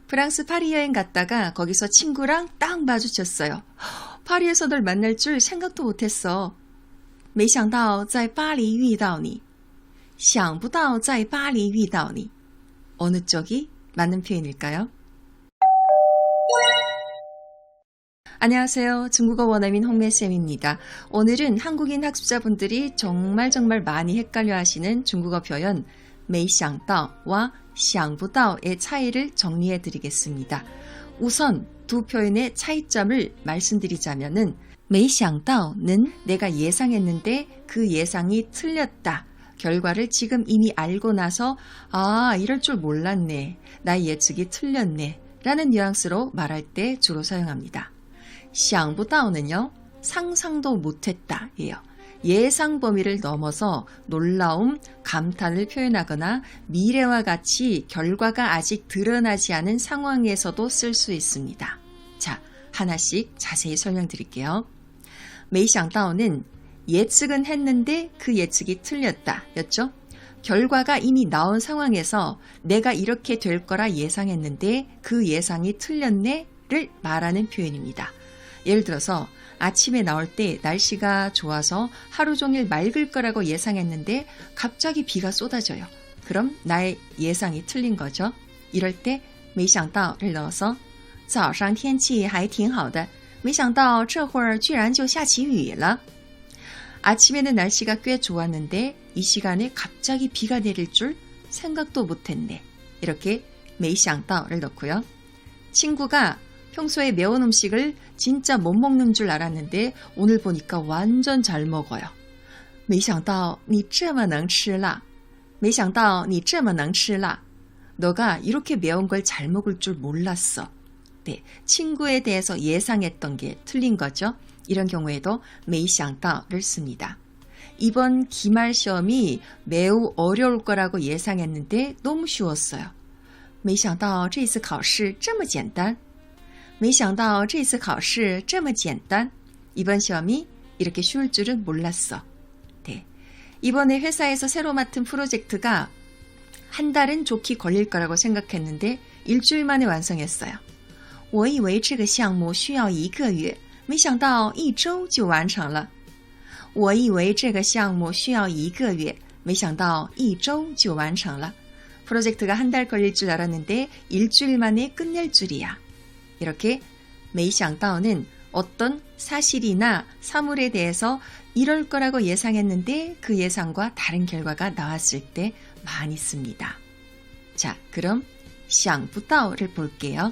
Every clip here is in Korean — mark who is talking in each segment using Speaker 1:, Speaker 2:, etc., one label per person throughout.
Speaker 1: 프랑스 파리 여행 갔다가 거기서 친구랑 딱 마주쳤어요. 파리에서 널 만날 줄 생각도 못했어. 没想到在巴黎遇到你. 想不到在巴黎遇到你. 어느 쪽이 맞는 표현일까요? 안녕하세요. 중국어 원어민 홍매쌤입니다. 오늘은 한국인 학습자분들이 정말 많이 헷갈려 하시는 중국어 표현 没想到와 想不到의 차이를 정리해 드리겠습니다. 우선 두 표현의 차이점을 말씀드리자면은 没想到는 내가 예상했는데 그 예상이 틀렸다. 결과를 지금 이미 알고 나서 이럴 줄 몰랐네. 나의 예측이 틀렸네. 라는 뉘앙스로 말할 때 주로 사용합니다. 想不到는요. 상상도 못했다 예요. 예상 범위를 넘어서 놀라움, 감탄을 표현하거나 미래와 같이 결과가 아직 드러나지 않은 상황에서도 쓸 수 있습니다. 자, 하나씩 자세히 설명드릴게요. 没想到는 예측은 했는데 그 예측이 틀렸다 였죠. 결과가 이미 나온 상황에서 내가 이렇게 될 거라 예상했는데 그 예상이 틀렸네를 말하는 표현입니다. 예를 들어서 아침에 나올 때 날씨가 좋아서 하루 종일 맑을 거라고 예상했는데 갑자기 비가 쏟아져요. 그럼 나의 예상이 틀린 거죠. 이럴 때 没想到를 넣어서 早上天气还挺好的没想到这会儿居然就下起雨了. 아침에는 날씨가 꽤 좋았는데 이 시간에 갑자기 비가 내릴 줄 생각도 못했네. 이렇게 没想到를 넣고요. 친구가 평소에 매운 음식을 진짜 못 먹는 줄 알았는데 오늘 보니까 완전 잘 먹어요. 没想到你这么能吃辣. 没想到你这么能吃辣. 너가 이렇게 매운 걸 잘 먹을 줄 몰랐어. 네, 친구에 대해서 예상했던 게 틀린 거죠. 이런 경우에도 没想到를 씁니다. 이번 기말 시험이 매우 어려울 거라고 예상했는데 너무 쉬웠어요. 没想到这次考试这么简单. 没想到这次考试这么简单. 이번 시험이 이렇게 쉬울 줄은 몰랐어. 네. 이번에 회사에서 새로 맡은 프로젝트가 한 달은 좋게 걸릴 거라고 생각했는데 일주일 만에 완성했어요. 我以为这个项目需要1个月没想到1周就完成了. 我以为这个项目需要1个月没想到1周就完成了. 프로젝트가 한 달 걸릴 줄 알았는데 일주일 만에 끝낼 줄이야. 이렇게 没想到는 어떤 사실이나 사물에 대해서 이럴 거라고 예상했는데 그 예상과 다른 결과가 나왔을 때 많이 씁니다. 자, 그럼 想不到를 볼게요.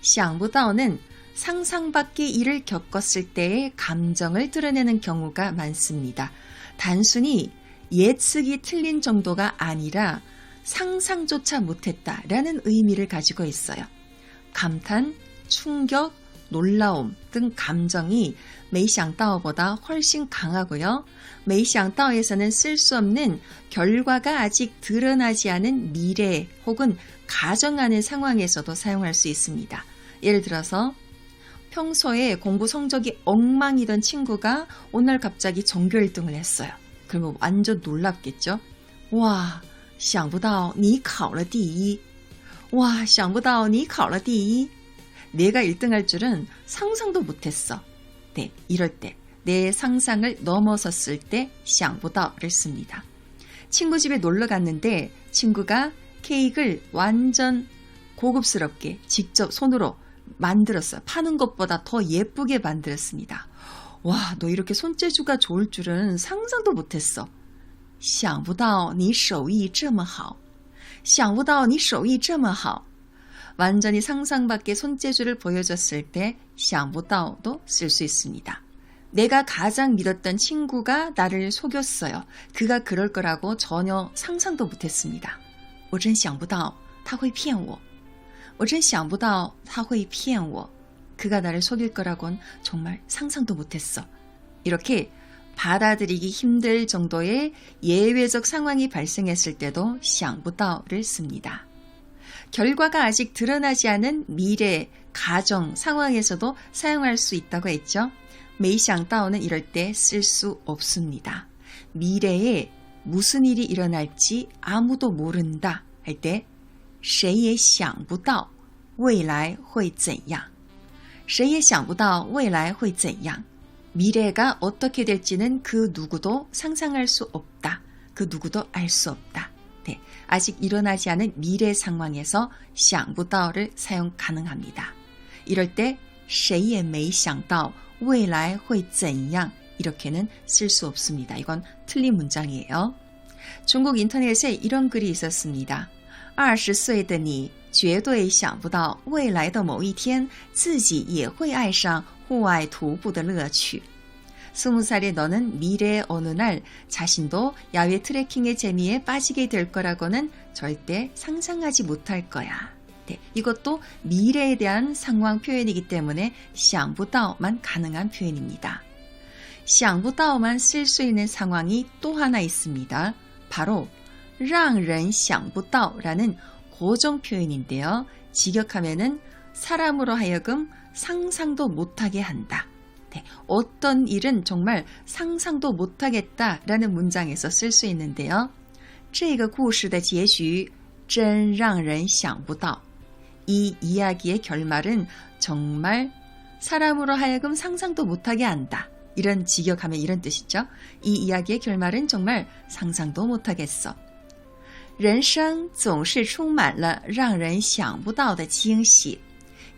Speaker 1: 想不到는 상상 밖의 일을 겪었을 때의 감정을 드러내는 경우가 많습니다. 단순히 예측이 틀린 정도가 아니라 상상조차 못했다라는 의미를 가지고 있어요. 감탄, 충격, 놀라움 등 감정이 没想到보다 훨씬 강하고요. 没想到에서는 쓸 수 없는 결과가 아직 드러나지 않은 미래 혹은 가정하는 상황에서도 사용할 수 있습니다. 예를 들어서 평소에 공부 성적이 엉망이던 친구가 오늘 갑자기 전교 1등을 했어요. 그러면 완전 놀랍겠죠? 와, 想不到你考了第一. 와, 想不到你考了第一. 내가 1등할 줄은 상상도 못했어. 네, 이럴 때 내 상상을 넘어섰을 때 想不到를 씁니다. 친구 집에 놀러 갔는데 친구가 케이크를 완전 고급스럽게 직접 손으로 만들었어요. 파는 것보다 더 예쁘게 만들었습니다. 와, 너 이렇게 손재주가 좋을 줄은 상상도 못했어. 想不到你手艺这么好. 想不到你手艺这么好. 완전히 상상 밖의 손재주를 보여줬을 때 想不到도 쓸 수 있습니다. 내가 가장 믿었던 친구가 나를 속였어요. 그가 그럴 거라고 전혀 상상도 못했습니다. 我真想不到他会骗我. 我真想不到他会骗我. 그가 나를 속일 거라고는 정말 상상도 못했어. 이렇게 받아들이기 힘들 정도의 예외적 상황이 발생했을 때도 想不到를 씁니다. 결과가 아직 드러나지 않은 미래, 가정, 상황에서도 사용할 수 있다고 했죠. 没想到는 이럴 때 쓸 수 없습니다. 미래에 무슨 일이 일어날지 아무도 모른다 할 때谁也想不到未来会怎样谁也想不到未来会怎样 미래가 어떻게 될지는 그 누구도 상상할 수 없다. 그 누구도 알 수 없다. 네, 아직 일어나지 않은 미래 상황에서 想不到를 사용 가능합니다. 이럴 때 谁也没想到未来会怎样 이렇게는 쓸 수 없습니다. 이건 틀린 문장이에요. 중국 인터넷에 이런 글이 있었습니다. 20岁的你绝对想不到未来的某一天自己也会爱上户外徒步的乐趣. 20살의 너는 미래의 어느 날 자신도 야외 트레킹의 재미에 빠지게 될 거라고는 절대 상상하지 못할 거야. 네, 이것도 미래에 대한 상황 표현이기 때문에 想不到만 가능한 표현입니다. 想不到만 쓸 수 있는 상황이 또 하나 있습니다. 바로 让人想不到라는 고정 표현인데요. 직역하면은 사람으로 하여금 상상도 못하게 한다. 네, 어떤 일은 정말 상상도 못하겠다라는 문장에서 쓸 수 있는데요. 这个故事的结局真让人想不到. 이 이야기의 결말은 정말 사람으로 하여금 상상도 못하게 한다. 이런 직역하면 이런 뜻이죠. 이 이야기의 결말은 정말 상상도 못하겠어. 人生总是充满了让人想不到的惊喜.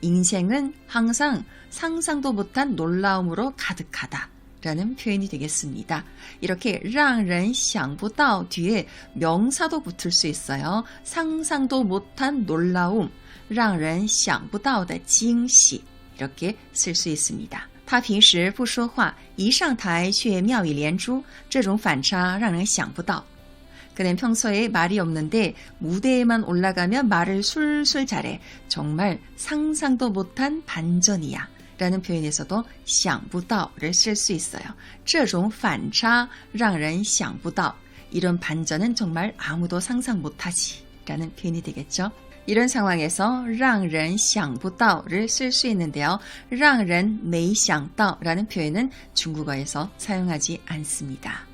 Speaker 1: 인생은 항상 상상도 못한 놀라움으로 가득하다 라는 표현이 되겠습니다. 이렇게 让人想不到 뒤에 명사도 붙을 수 있어요. 상상도 못한 놀라움, 让人想不到的惊喜 이렇게 쓸 수 있습니다. 他平时不说话，一上台却妙语连珠，这种反差让人想不到. 그는 평소에 말이 없는데 무대에만 올라가면 말을 술술 잘해. 정말 상상도 못한 반전이야. 라는 표현에서도 想不到를 쓸 수 있어요. 这种反差让人想不到. 이런 반전은 정말 아무도 상상 못하지. 라는 표현이 되겠죠. 이런 상황에서 让人想不到를 쓸 수 있는데요. 让人没想到라는 표현은 중국어에서 사용하지 않습니다.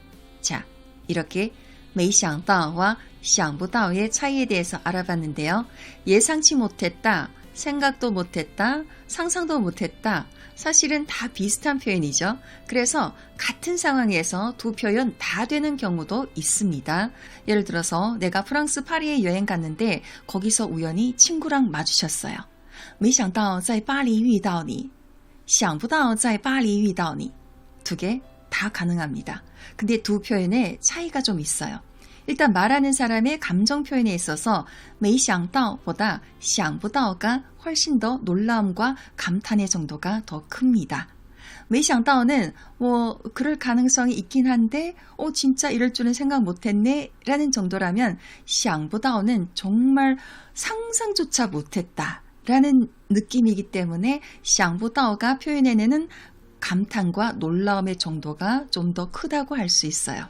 Speaker 1: 자, 이렇게 没想到와 想不到의 차이에 대해서 알아봤는데요. 예상치 못했다, 생각도 못했다, 상상도 못했다. 사실은 다 비슷한 표현이죠. 그래서 같은 상황에서 두 표현 다 되는 경우도 있습니다. 예를 들어서 내가 프랑스 파리에 여행 갔는데 거기서 우연히 친구랑 마주쳤어요. 没想到在巴黎遇到你想不到在巴黎遇到你 두 개 다 가능합니다. 근데 두 표현에 차이가 좀 있어요. 일단 말하는 사람의 감정 표현에 있어서 没想到보다 想不到가 훨씬 더 놀라움과 감탄의 정도가 더 큽니다. 没想到는 뭐 그럴 가능성이 있긴 한데 진짜 이럴 줄은 생각 못했네 라는 정도라면 想不到는 정말 상상조차 못했다 라는 느낌이기 때문에 想不到가 표현해내는 감탄과 놀라움의 정도가 좀 더 크다고 할 수 있어요.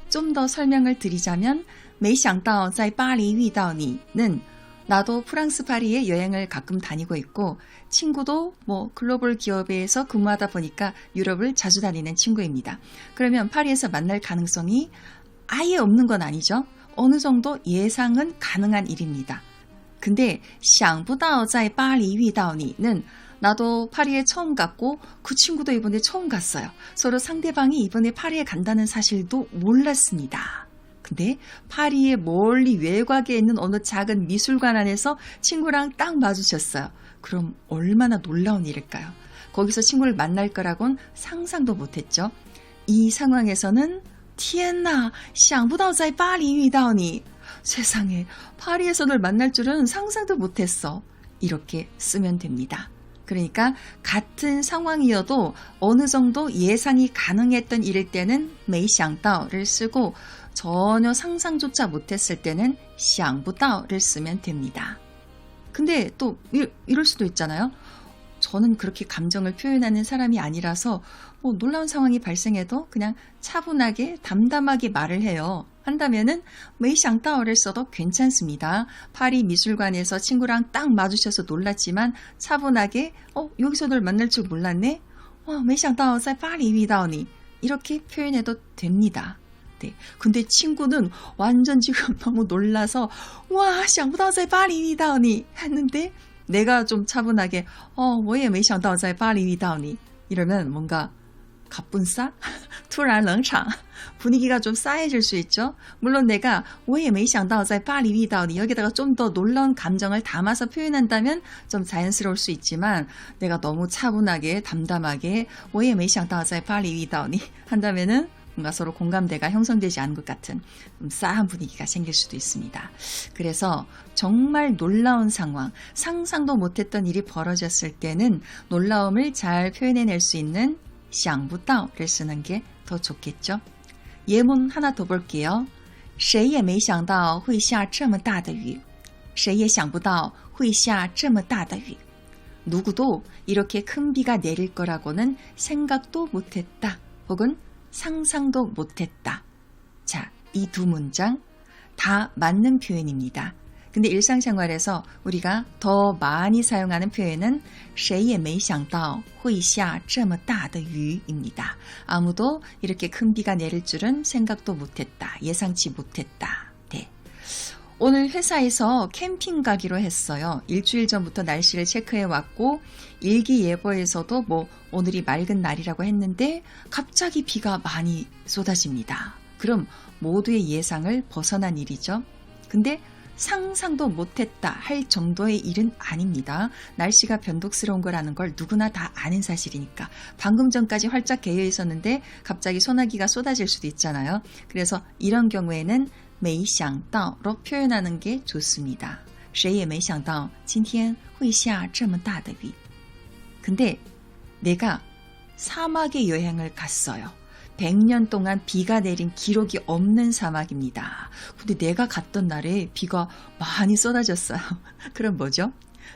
Speaker 1: 좀 더 설명을 드리자면 没想到在巴黎遇到你는 나도 프랑스 파리에 여행을 가끔 다니고 있고 친구도 뭐 글로벌 기업에서 근무하다 보니까 유럽을 자주 다니는 친구입니다. 그러면 파리에서 만날 가능성이 아예 없는 건 아니죠. 어느 정도 예상은 가능한 일입니다. 근데 想不到在巴黎遇到你는 나도 파리에 처음 갔고 그 친구도 이번에 처음 갔어요. 서로 상대방이 이번에 파리에 간다는 사실도 몰랐습니다. 근데 파리의 멀리 외곽에 있는 어느 작은 미술관 안에서 친구랑 딱 마주쳤어요. 그럼 얼마나 놀라운 일일까요? 거기서 친구를 만날 거라고는 상상도 못했죠. 이 상황에서는 天哪,想不到在巴黎遇到你. 세상에 파리에서 널 만날 줄은 상상도 못했어. 이렇게 쓰면 됩니다. 그러니까 같은 상황이어도 어느 정도 예상이 가능했던 일일 때는 没想到를 쓰고 전혀 상상조차 못했을 때는 想不到를 쓰면 됩니다. 근데 또 이럴 수도 있잖아요. 저는 그렇게 감정을 표현하는 사람이 아니라서 뭐 놀라운 상황이 발생해도 그냥 차분하게 담담하게 말을 해요. 한다면은 没想到를 써도 괜찮습니다. 파리 미술관에서 친구랑 딱 마주쳐서 놀랐지만 차분하게 여기서 널 만날 줄 몰랐네? 没想到在巴黎遇到你 이렇게 표현해도 됩니다. 네. 근데 친구는 완전 지금 너무 놀라서 哇,想不到在巴黎遇到你 했는데 내가 좀 차분하게 我也没想到在巴黎遇到你 이러면 뭔가 갑분싸? 突然冷场 분위기가 좀 싸해질 수 있죠. 물론 내가 我也没想到在巴黎遇到你 여기다가 좀 더 놀라운 감정을 담아서 표현한다면 좀 자연스러울 수 있지만 내가 너무 차분하게 담담하게 我也没想到在巴黎遇到你 한다면은 뭔가 서로 공감대가 형성되지 않은 것 같은 싸한 분위기가 생길 수도 있습니다. 그래서 정말 놀라운 상황, 상상도 못했던 일이 벌어졌을 때는 놀라움을 잘 표현해낼 수 있는 想不到를 쓰는 게 더 좋겠죠. 예문 하나 더 볼게요. 谁也没想到会下这么大的雨谁也想不到会下这么大的雨 누구도 이렇게 큰 비가 내릴 거라고는 생각도 못했다. 혹은 상상도 못했다. 자, 이 두 문장 다 맞는 표현입니다. 근데 일상생활에서 우리가 더 많이 사용하는 표현은 谁也没想到会下这么大的雨입니다. 아무도 이렇게 큰 비가 내릴 줄은 생각도 못했다. 예상치 못했다. 네. 오늘 회사에서 캠핑 가기로 했어요. 일주일 전부터 날씨를 체크해 왔고 일기예보에서도 오늘이 맑은 날이라고 했는데 갑자기 비가 많이 쏟아집니다. 그럼 모두의 예상을 벗어난 일이죠. 근데 상상도 못했다 할 정도의 일은 아닙니다. 날씨가 변덕스러운 거라는 걸 누구나 다 아는 사실이니까. 방금 전까지 활짝 개여 있었는데 갑자기 소나기가 쏟아질 수도 있잖아요. 그래서 이런 경우에는 没想到로 표현하는 게 좋습니다. 谁也没想到今天会下这么大的雨. 근데 내가 사막에 여행을 갔어요. 100년 동안 비가 내린 기록이 없는 사막입니다. 근데 내가 갔던 날에 비가 많이 쏟아졌어요. 그럼 뭐죠?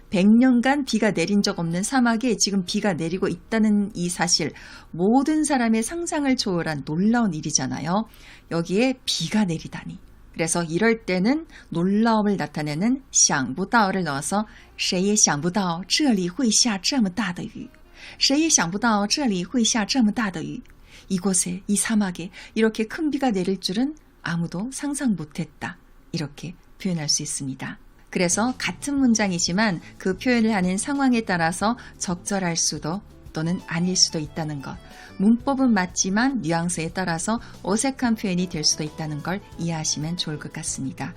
Speaker 1: 100년간 비가 내린 적 없는 사막에 지금 비가 내리고 있다는 이 사실, 모든 사람의 상상을 초월한 놀라운 일이잖아요. 여기에 비가 내리다니. 그래서 이럴 때는 놀라움을 나타내는 想不到를 넣어서 谁也想不到这里会下这么大的雨谁也想不到这里会下这么大的雨 이곳에, 이 사막에 이렇게 큰 비가 내릴 줄은 아무도 상상 못했다. 이렇게 표현할 수 있습니다. 그래서 같은 문장이지만 그 표현을 하는 상황에 따라서 적절할 수도 또는 아닐 수도 있다는 것. 문법은 맞지만 뉘앙스에 따라서 어색한 표현이 될 수도 있다는 걸 이해하시면 좋을 것 같습니다.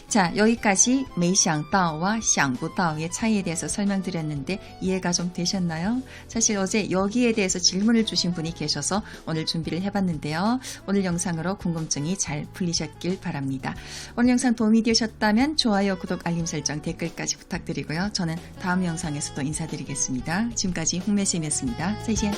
Speaker 1: 자, 여기까지 没想到와 想不到의 차이에 대해서 설명드렸는데 이해가 좀 되셨나요? 사실 어제 여기에 대해서 질문을 주신 분이 계셔서 오늘 준비를 해봤는데요. 오늘 영상으로 궁금증이 잘 풀리셨길 바랍니다. 오늘 영상 도움이 되셨다면 좋아요, 구독, 알림 설정, 댓글까지 부탁드리고요. 저는 다음 영상에서도 인사드리겠습니다. 지금까지 홍매쌤이었습니다. 再见.